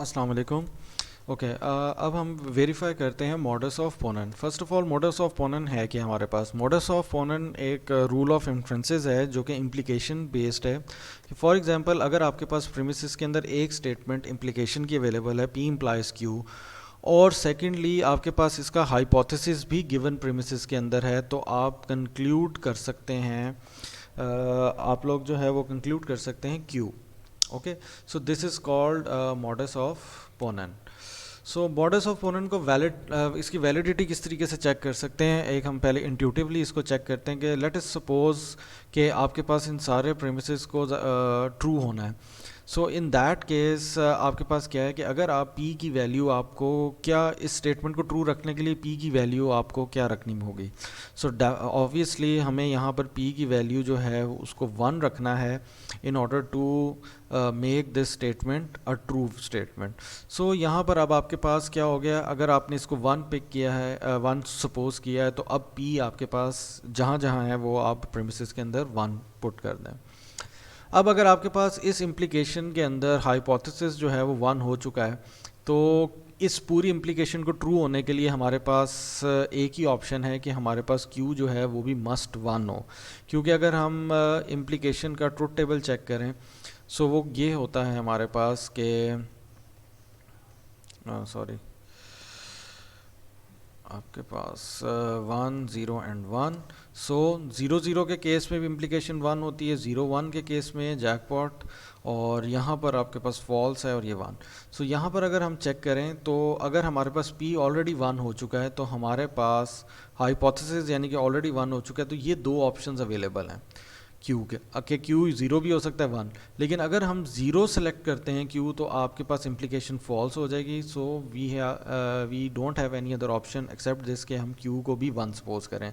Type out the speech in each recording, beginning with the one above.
अस्सलाम वालेकुम। ओके, अब हम वेरीफाई करते हैं modus of ponens. First of all modus of ponens है कि हमारे पास मॉडस ऑफ पोनन एक रूल ऑफ इन्फ्रेंसेस है जो कि इम्प्लीकेशन बेस्ड है। फॉर एग्जांपल, अगर आपके पास प्रीमिसेस के अंदर एक स्टेटमेंट इम्प्लीकेशन की अवेलेबल है, पी इम्प्लाइज क्यू, और सेकेंडली आपके पास इसका हाइपोथेसिस भी गिवन प्रीमिसेस के अंदर है, तो आप कंक्लूड कर सकते हैं, आप लोग जो है वो कंक्लूड कर सकते हैं Q. Okay, so this is called modus of ponens. So modus of ponens को वैलिड इसकी वैलिडिटी किस तरीके से चेक कर सकते हैं, एक हम पहले इंट्यूटिवली इसको चेक करते हैं कि लेट अस सपोज कि आपके पास इन सारे प्रेमिसेस को ट्रू होना है। सो इन दैट केस आपके पास क्या है कि अगर आप p की वैल्यू आपको क्या इस स्टेटमेंट को ट्रू रखने के लिए p की वैल्यू आपको क्या रखनी होगी। सो ऑब्वियसली हमें यहाँ पर p की वैल्यू जो है उसको 1 रखना है in order to make this statement a true statement. So यहाँ पर अब आपके पास क्या हो गया, अगर आपने इसको 1 पिक किया है, 1 सपोज किया है, तो अब p आपके पास जहाँ जहाँ है वो आप प्रेमिसेस के अंदर 1 पुट कर दें। अब अगर आपके पास इस इम्प्लीकेशन के अंदर हाइपोथेसिस जो है वो 1 हो चुका है, तो इस पूरी इम्प्लीकेशन को ट्रू होने के लिए हमारे पास एक ही ऑप्शन है कि हमारे पास q जो है वो भी मस्ट 1 हो। क्योंकि अगर हम इम्प्लीकेशन का ट्रुथ टेबल चेक करें, सो वो ये होता है हमारे पास के सॉरी, आपके पास 1 0 एंड 1। सो 0 0 के केस में भी इम्प्लीकेशन 1 होती है, 0 1 के केस में जैकपॉट, और यहाँ पर आपके पास फॉल्स है और ये 1। सो यहाँ पर अगर हम चेक करें तो अगर हमारे पास p ऑलरेडी 1 हो चुका है तो हमारे पास हाइपोथेसिस यानी कि ऑलरेडी 1 हो चुका है, तो ये दो ऑप्शंस अवेलेबल हैं क्यू के क्यू ज़ीरो भी हो सकता है 1। लेकिन अगर हम ज़ीरो सेलेक्ट करते हैं क्यू तो आपके पास इम्प्लीकेशन फॉल्स हो जाएगी। So we don't have any other option except this कि हम क्यू को भी 1 सपोज करें।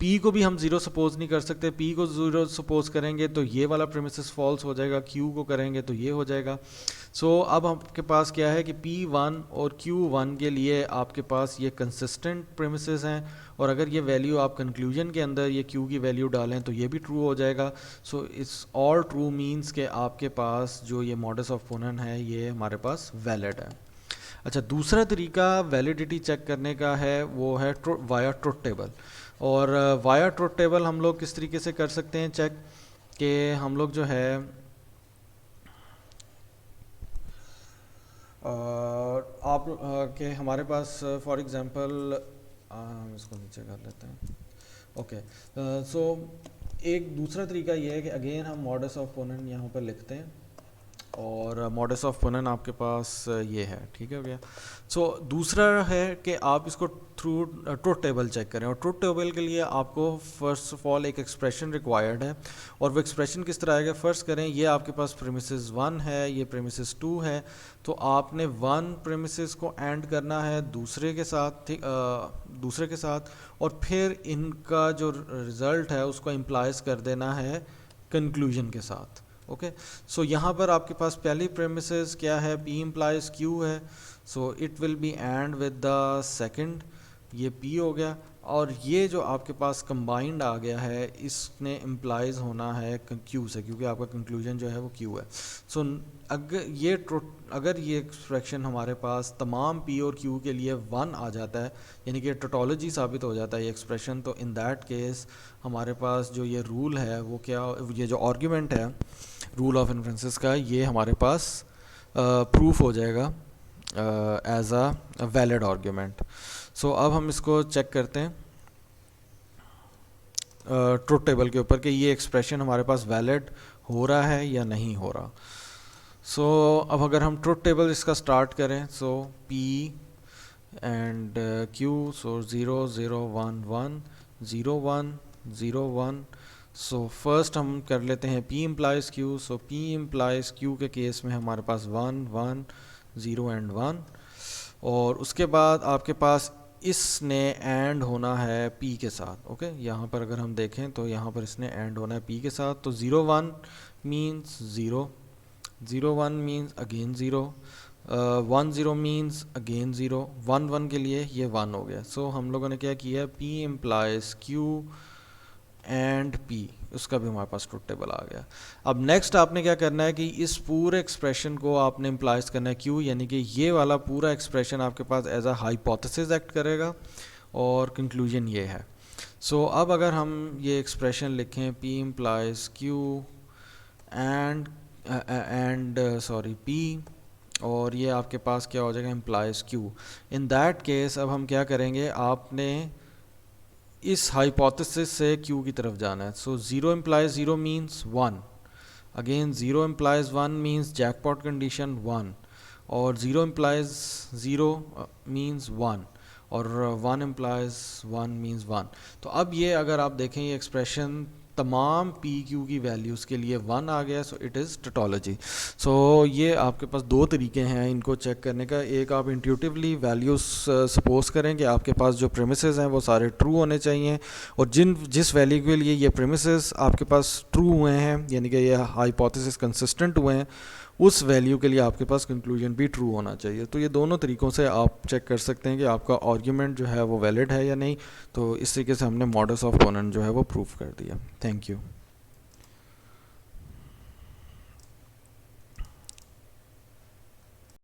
p को भी हम ज़ीरो सपोज नहीं कर सकते, p को ज़ीरो सपोज करेंगे तो ये वाला प्रेमिसेस फॉल्स हो जाएगा, q को करेंगे तो ये हो जाएगा। सो अब आपके पास क्या है कि p1 और q1 के लिए आपके पास ये कंसिस्टेंट प्रेमिसेस हैं, और अगर ये वैल्यू आप कंक्लूजन के अंदर ये q की वैल्यू डालें तो ये भी ट्रू हो जाएगा। So it's all true means के आपके पास जो ये मॉडस ऑफ पोनन है ये हमारे पास वैलिड है। अच्छा, दूसरा तरीका वैलिडिटी चेक करने का है वो है वाया ट्रुथ टेबल। और वाया ट्रुथ टेबल हम लोग किस तरीके से कर सकते हैं चेक, कि हम लोग जो है आप के हमारे पास फॉर एग्जांपल हम इसको नीचे कर लेते हैं। ओके, सो एक दूसरा तरीका ये है कि अगेन हम मॉडस ऑफ पोनन यहाँ पर लिखते हैं, और मॉडस ऑफ पोनन आपके पास ये है, ठीक है हो गया। सो दूसरा है कि आप इसको थ्रू ट्रुथ टेबल चेक करें, और ट्रुथ टेबल के लिए आपको फर्स्ट ऑफ ऑल एक एक्सप्रेशन रिक्वायर्ड है। और वो एक्सप्रेशन किस तरह आएगा, फर्स्ट करें ये आपके पास प्रेमिसेस 1 है, ये प्रेमिसेस 2 है, तो आपने 1 प्रेमिसेस को एंड करना है दूसरे के साथ, दूसरे के साथ, और फिर इनका जो रिज़ल्ट है उसको इम्प्लाइज कर देना है कंक्लूजन के साथ। ओके, सो यहाँ पर आपके पास पहली प्रेमिसेस क्या है, p इम्प्लाइज q है, so it will be and with the second, ये p हो गया, और ये जो आपके पास कंबाइंड आ गया है इसने इम्प्लाइज होना है q से, क्योंकि आपका कंक्लूजन जो है वो q है। सो अगर ये एक्सप्रेशन हमारे पास तमाम p और q के लिए 1 आ जाता है, यानी कि टोटोलॉजी साबित हो जाता है ये एक्सप्रेशन, तो इन दैट केस हमारे पास जो ये रूल है वो क्या, ये जो आर्ग्यूमेंट है रूल ऑफ इन्फ्रेंसेस का, ये हमारे पास प्रूफ हो जाएगा एज अ वैलिड आर्ग्यूमेंट। सो अब हम इसको चेक करते हैं ट्रुथ टेबल के ऊपर कि ये एक्सप्रेशन हमारे पास वैलिड हो रहा है या नहीं हो रहा। सो अब अगर हम ट्रुथ टेबल इसका स्टार्ट करें, सो p and q, so 0 0 1 1 0 1 0 1। So first हम कर लेते हैं p इम्प्लाइज q, सो p इम्प्लाइज q के केस में हमारे पास 1 1 0 एंड 1, और उसके बाद आपके पास इसने एंड होना है p के साथ। ओके, यहाँ पर अगर हम देखें तो यहाँ पर इसने एंड होना है p के साथ, तो 0 1 means 0, 0 1 means again 0, 1 0 means again 0, 1 1 के लिए ये 1 हो गया। सो हम लोगों ने क्या किया, p implies q and P, उसका भी हमारे पास ट्रुथ टेबल आ गया। अब नेक्स्ट आपने क्या करना है कि इस पूरे एक्सप्रेशन को आपने इम्प्लाइज करना है क्यू, यानी कि ये वाला पूरा एक्सप्रेशन आपके पास एज अ हाइपोथेसिस एक्ट करेगा और कंक्लूजन ये है। सो अब अगर हम ये एक्सप्रेशन लिखें P implies Q and sorry P, और ये आपके पास क्या हो जाएगा implies Q. In that case अब हम क्या करेंगे, आपने इस हाइपोथेसिस से क्यू की तरफ जाना है। So zero implies zero means one, again zero implies one means jackpot condition one, और zero implies zero means one, और one implies one means one. तो अब ये अगर आप देखें ये एक्सप्रेशन तमाम पी क्यू की वैल्यूज़ के लिए वन आ गया, सो इट इज़ टोटोलॉजी। सो ये आपके पास दो तरीके हैं इनको चेक करने का। एक, आप इंट्यूटिवली वैल्यूज़ सपोज करें कि आपके पास जो प्रेमिसेस हैं वो सारे ट्रू होने चाहिए, और जिस वैल्यू के लिए ये प्रेमिसेस आपके पास ट्रू हुए हैं, यानी कि ये हाइपोथेसिस कंसिस्टेंट हुए हैं, उस वैल्यू के लिए आपके पास कंक्लूजन भी ट्रू होना चाहिए। तो ये दोनों तरीक़ों से आप चेक कर सकते हैं कि आपका आर्ग्यूमेंट जो है वो वैलिड है या नहीं। तो इस तरीके से हमने मॉडल्स ऑफ पोनेंट जो है वो प्रूव कर दिया। Thank you.